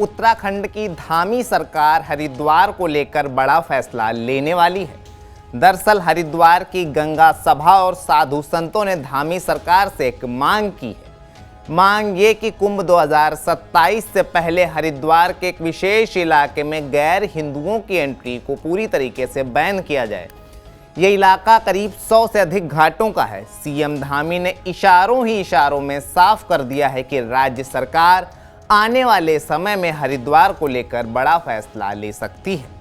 उत्तराखंड की धामी सरकार हरिद्वार को लेकर बड़ा फैसला लेने वाली है। दरअसल हरिद्वार की गंगा सभा और साधु संतों ने धामी सरकार से एक मांग की है। मांग ये कि कुंभ 2027 से पहले हरिद्वार के एक विशेष इलाके में गैर हिंदुओं की एंट्री को पूरी तरीके से बैन किया जाए। ये इलाका करीब 100 से अधिक घाटों का है। सीएम धामी ने इशारों ही इशारों में साफ कर दिया है कि राज्य सरकार आने वाले समय में हरिद्वार को लेकर बड़ा फैसला ले सकती है।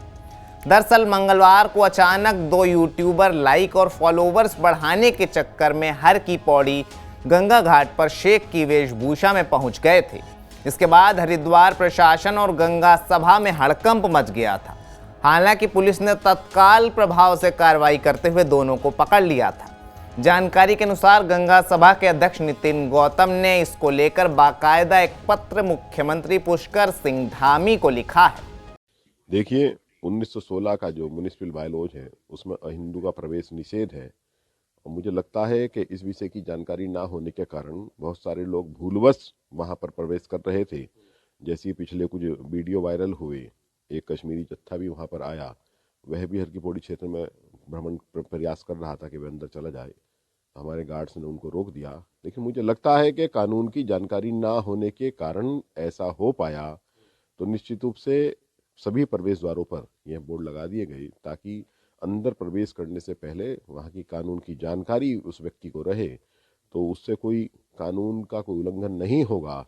दरअसल मंगलवार को अचानक 2 यूट्यूबर लाइक और फॉलोवर्स बढ़ाने के चक्कर में हर की पौड़ी गंगा घाट पर शेख की वेशभूषा में पहुंच गए थे। इसके बाद हरिद्वार प्रशासन और गंगा सभा में हड़कंप मच गया था। हालांकि पुलिस ने तत्काल प्रभाव से कार्रवाई करते हुए दोनों को पकड़ लिया था। जानकारी के अनुसार गंगा सभा के अध्यक्ष नितिन गौतम ने इसको लेकर बाकायदा एक पत्र मुख्यमंत्री पुष्कर सिंह धामी को लिखा है। देखिए, 1916 का जो म्युनिसिपल बायलॉज है उसमें अहिंदू का प्रवेश निषेध है और मुझे लगता है कि इस विषय की जानकारी ना होने के कारण बहुत सारे लोग भूलवश वहां पर प्रवेश कर रहे थे। जैसे पिछले कुछ वीडियो वायरल हुए, एक कश्मीरी जत्था भी वहां पर आया, वह भी हर की पौड़ी क्षेत्र में भ्रमण प्रयास कर रहा था कि वह अंदर चला जाए। हमारे गार्ड्स ने उनको रोक दिया। लेकिन मुझे लगता है कि कानून की जानकारी ना होने के कारण ऐसा हो पाया। तो निश्चित रूप से सभी प्रवेश द्वारों पर यह बोर्ड लगा दिए गए ताकि अंदर प्रवेश करने से पहले वहां की कानून की जानकारी उस व्यक्ति को रहे, तो उससे कोई कानून का कोई उल्लंघन नहीं होगा।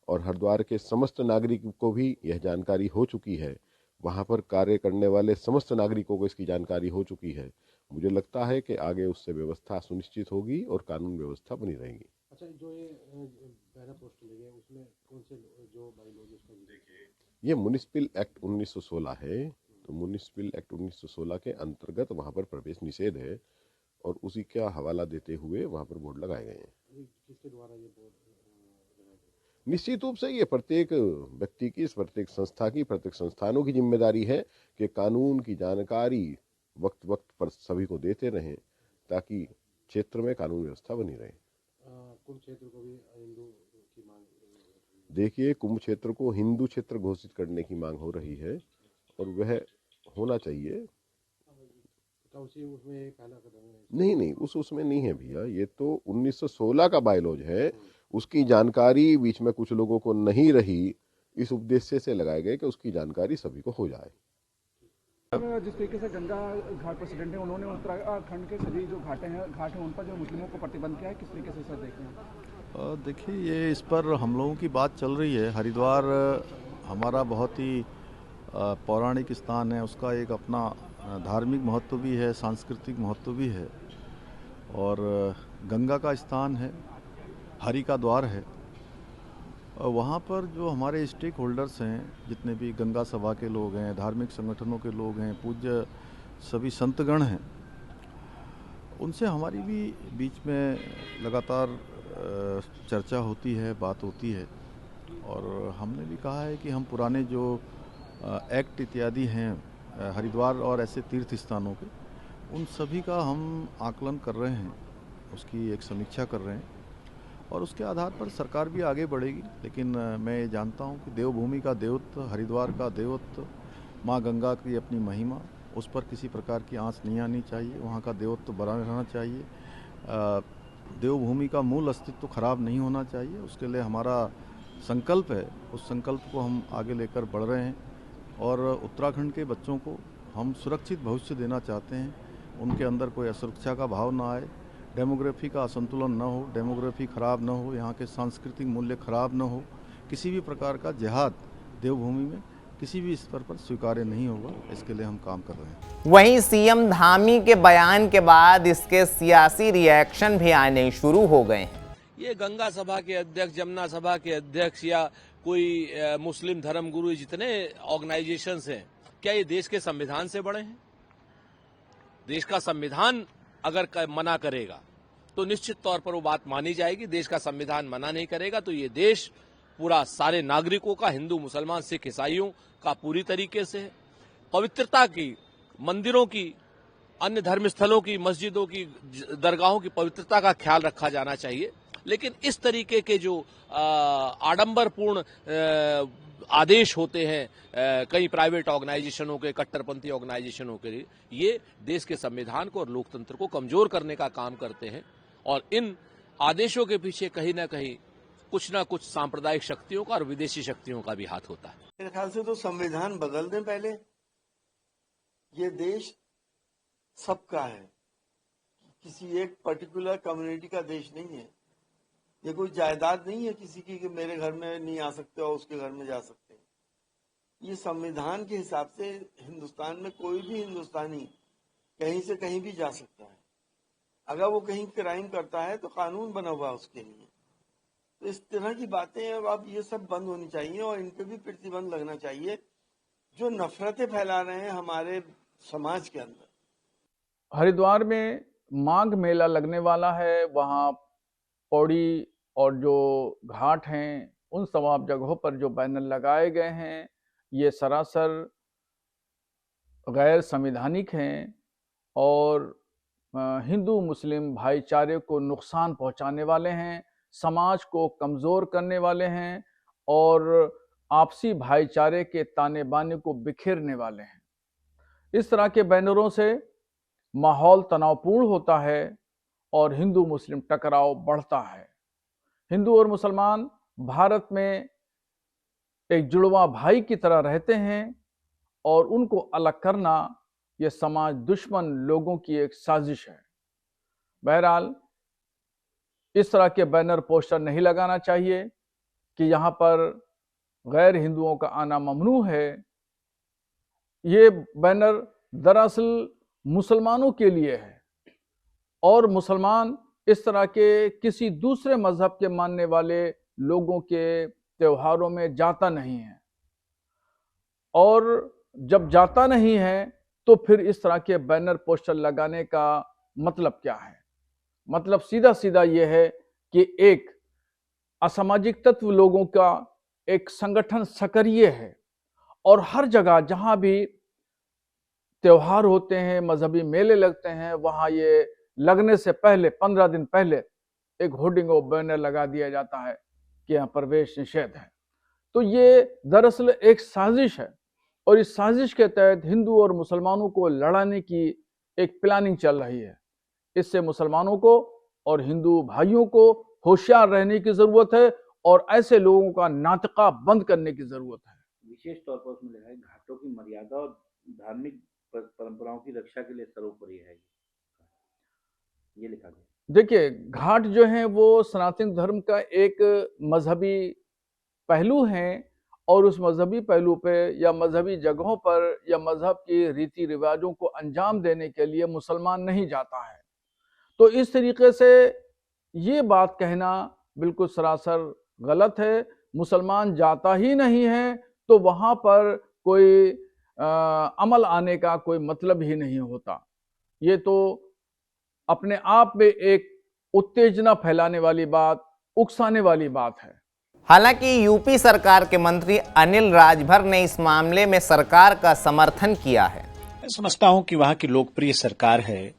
और हरिद्वार के समस्त नागरिकों को भी यह जानकारी हो चुकी है, वहां पर कार्य करने वाले समस्त नागरिकों को इसकी जानकारी हो चुकी है। मुझे लगता है कि आगे उससे व्यवस्था सुनिश्चित होगी और कानून व्यवस्था बनी रहेगी। अच्छा, जो ये पहला पोस्ट लगे उसमें कौन से जो बाइलॉज उसका देखिए, ये म्युनिसिपल एक्ट 1916 है। तो म्युनिसिपल एक्ट 1916 के अंतर्गत वहां पर प्रवेश निषेध है और उसी का हवाला देते हुए वहां पर बोर्ड लगाए गए हैं। किसके द्वारा ये बोर्ड? निश्चित रूप से ये प्रत्येक व्यक्ति की, प्रत्येक संस्था की, प्रत्येक संस्थानों की जिम्मेदारी है कि कानून की जानकारी वक्त वक्त पर सभी को देते रहें ताकि क्षेत्र में कानून व्यवस्था बनी रहे। कुंभ क्षेत्र को भी हिंदू की मांग, देखिए, कुंभ क्षेत्र को हिंदू क्षेत्र घोषित करने की मांग हो रही है और वह होना चाहिए। तो उसमें पहला कदम है नहीं, उसमें नहीं है भैया। ये तो 1916 का बायलॉज है, उसकी जानकारी बीच में कुछ लोगों को नहीं रही, इस उद्देश्य से लगाए गए कि उसकी जानकारी सभी को हो जाए। जिस तरीके से गंगा घाट प्रेसिडेंट है, उन्होंने उत्तराखंड के सभी जो घाट हैं उन पर जो मुस्लिमों को प्रतिबंध किया है, किस तरीके से सर देखें? देखिए, ये इस पर हम लोगों की बात चल रही है। हरिद्वार हमारा बहुत ही पौराणिक स्थान है, उसका एक अपना धार्मिक महत्व भी है, सांस्कृतिक महत्व भी है और गंगा का स्थान है, हरि का द्वार है। वहाँ पर जो हमारे स्टेक होल्डर्स हैं, जितने भी गंगा सभा के लोग हैं, धार्मिक संगठनों के लोग हैं, पूज्य सभी संतगण हैं, उनसे हमारी भी बीच में लगातार चर्चा होती है, बात होती है और हमने भी कहा है कि हम पुराने जो एक्ट इत्यादि हैं हरिद्वार और ऐसे तीर्थ स्थानों के, उन सभी का हम आकलन कर रहे हैं, उसकी एक समीक्षा कर रहे हैं और उसके आधार पर सरकार भी आगे बढ़ेगी। लेकिन मैं ये जानता हूँ कि देवभूमि का देवत्व, हरिद्वार का देवत्व, माँ गंगा की अपनी महिमा, उस पर किसी प्रकार की आंच नहीं आनी चाहिए। वहाँ का देवत्व बना रहना चाहिए। देवभूमि का मूल अस्तित्व खराब नहीं होना चाहिए। उसके लिए हमारा संकल्प है, उस संकल्प को हम आगे लेकर बढ़ रहे हैं और उत्तराखंड के बच्चों को हम सुरक्षित भविष्य देना चाहते हैं। उनके अंदर कोई असुरक्षा का भाव ना आए, डेमोग्राफी का असंतुलन न हो, डेमोग्राफी खराब न हो, यहाँ के सांस्कृतिक मूल्य खराब न हो। किसी भी प्रकार का जिहाद देवभूमि में किसी भी स्तर पर स्वीकार्य नहीं होगा। इसके लिए हम काम कर रहे हैं। वहीं सीएम धामी के बयान के बाद इसके सियासी रिएक्शन भी आने शुरू हो गए हैं। ये गंगा सभा के अध्यक्ष, जमुना सभा के अध्यक्ष या कोई मुस्लिम धर्मगुरु, जितने ऑर्गेनाइजेशंस हैं, क्या ये देश के संविधान से बड़े हैं? देश का संविधान अगर मना करेगा तो निश्चित तौर पर वो बात मानी जाएगी। देश का संविधान मना नहीं करेगा तो ये देश पूरा सारे नागरिकों का, हिंदू, मुसलमान, सिख, ईसाइयों का पूरी तरीके से है। पवित्रता की, मंदिरों की, अन्य धर्मस्थलों की, मस्जिदों की, दरगाहों की पवित्रता का ख्याल रखा जाना चाहिए। लेकिन इस तरीके के जो आडंबरपूर्ण आदेश होते हैं कई प्राइवेट ऑर्गेनाइजेशनों के, कट्टरपंथी ऑर्गेनाइजेशनों के लिए, ये देश के संविधान को और लोकतंत्र को कमजोर करने का काम करते हैं। और इन आदेशों के पीछे कहीं ना कहीं कुछ ना कुछ सांप्रदायिक शक्तियों का और विदेशी शक्तियों का भी हाथ होता है। मेरे ख्याल से तो संविधान बदल दें पहले। ये देश सबका है, किसी एक पर्टिकुलर कम्युनिटी का देश नहीं है। ये कोई जायदाद नहीं है किसी की कि मेरे घर में नहीं आ सकते और उसके घर में जा सकते हैं। ये संविधान के हिसाब से हिंदुस्तान में कोई भी हिंदुस्तानी कहीं से कहीं भी जा सकता है। अगर वो कहीं क्राइम करता है तो कानून बना हुआ है उसके लिए। तो इस तरह की बातें अब ये सब बंद होनी चाहिए और इन पे भी प्रतिबंध लगना चाहिए जो नफरतें फैला रहे हैं हमारे समाज के अंदर। हरिद्वार में माघ मेला लगने वाला है। वहाँ पौड़ी और जो घाट हैं उन तमाम जगहों पर जो बैनर लगाए गए हैं ये सरासर गैर संवैधानिक हैं और हिंदू मुस्लिम भाईचारे को नुकसान पहुंचाने वाले हैं, समाज को कमज़ोर करने वाले हैं और आपसी भाईचारे के ताने बाने को बिखेरने वाले हैं। इस तरह के बैनरों से माहौल तनावपूर्ण होता है और हिंदू मुस्लिम टकराव बढ़ता है। हिंदू और मुसलमान भारत में एक जुड़वा भाई की तरह रहते हैं और उनको अलग करना ये समाज दुश्मन लोगों की एक साजिश है। बहरहाल इस तरह के बैनर पोस्टर नहीं लगाना चाहिए कि यहाँ पर गैर हिंदुओं का आना ममनू है। ये बैनर दरअसल मुसलमानों के लिए है और मुसलमान इस तरह के किसी दूसरे मजहब के मानने वाले लोगों के त्योहारों में जाता नहीं है। और जब जाता नहीं है तो फिर इस तरह के बैनर पोस्टर लगाने का मतलब क्या है? मतलब सीधा सीधा ये है कि एक असामाजिक तत्व लोगों का एक संगठन सक्रिय है और हर जगह जहां भी त्योहार होते हैं, मजहबी मेले लगते हैं, वहां ये लगने से पहले 15 दिन पहले एक होर्डिंग और बैनर लगा दिया जाता है कि यहाँ प्रवेश निषेध है। तो ये दरअसल एक साजिश है और इस साजिश के तहत हिंदू और मुसलमानों को लड़ाने की एक प्लानिंग चल रही है। इससे मुसलमानों को और हिंदू भाइयों को होशियार रहने की जरूरत है और ऐसे लोगों का नाटका बंद करने की जरूरत है। विशेष तौर पर उसमें लिखा है घाटों की मर्यादा और धार्मिक परंपराओं की रक्षा के लिए सर्वोपरि है, ये लिखा गया। देखिए, घाट जो है वो सनातन धर्म का एक मजहबी पहलू है और उस मजहबी पहलू पे या मजहबी जगहों पर या मजहब की रीति रिवाजों को अंजाम देने के लिए मुसलमान नहीं जाता है। तो इस तरीके से ये बात कहना बिल्कुल सरासर गलत है। मुसलमान जाता ही नहीं है तो वहाँ पर कोई अमल आने का कोई मतलब ही नहीं होता। ये तो अपने आप में एक उत्तेजना फैलाने वाली बात, उकसाने वाली बात है। हालांकि यूपी सरकार के मंत्री अनिल राजभर ने इस मामले में सरकार का समर्थन किया है। मैं समझता हूं कि वहां की लोकप्रिय सरकार है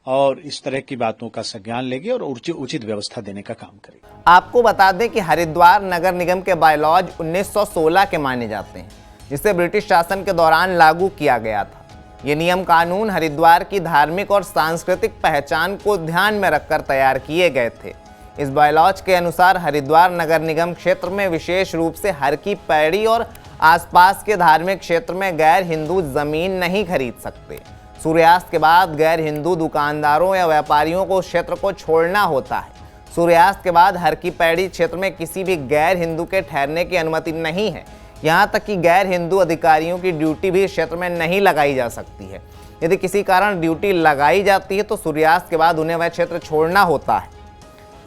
और इस तरह की बातों का संज्ञान लेगी और उचित व्यवस्था देने का काम करेगी। आपको बता दें कि हरिद्वार नगर निगम के बायलॉज 1916 के माने जाते हैं, जिसे ब्रिटिश शासन के दौरान लागू किया गया था। ये नियम कानून हरिद्वार की धार्मिक और सांस्कृतिक पहचान को ध्यान में रखकर तैयार किए गए थे। इस बायलॉज के अनुसार हरिद्वार नगर निगम क्षेत्र में विशेष रूप से हर की पैड़ी और आसपास के धार्मिक क्षेत्र में गैर हिंदू जमीन नहीं खरीद सकते। सूर्यास्त के बाद गैर हिंदू दुकानदारों या व्यापारियों को क्षेत्र को छोड़ना होता है। सूर्यास्त के बाद हर की पैड़ी क्षेत्र में किसी भी गैर हिंदू के ठहरने की अनुमति नहीं है। यहाँ तक कि गैर हिंदू अधिकारियों की ड्यूटी भी क्षेत्र में नहीं लगाई जा सकती है। यदि किसी कारण ड्यूटी लगाई जाती है तो सूर्यास्त के बाद उन्हें वह क्षेत्र छोड़ना होता है।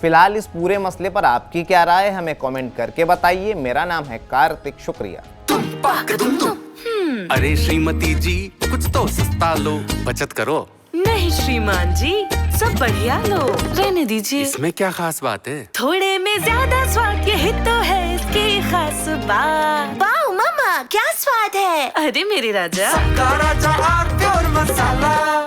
फिलहाल इस पूरे मसले पर आपकी क्या राय है, हमें कमेंट करके बताइए। मेरा नाम है कार्तिक, शुक्रिया। अरे श्रीमती जी, कुछ तो सस्ता लो, बचत करो। नहीं श्रीमान जी, सब बढ़िया लो, रहने दीजिए। इसमें क्या खास बात है? थोड़े में ज्यादा स्वाद, यही तो है इसकी खास बात। वाओ मामा, क्या स्वाद है। अरे मेरे राजा, सबका राजा आरती और मसाला।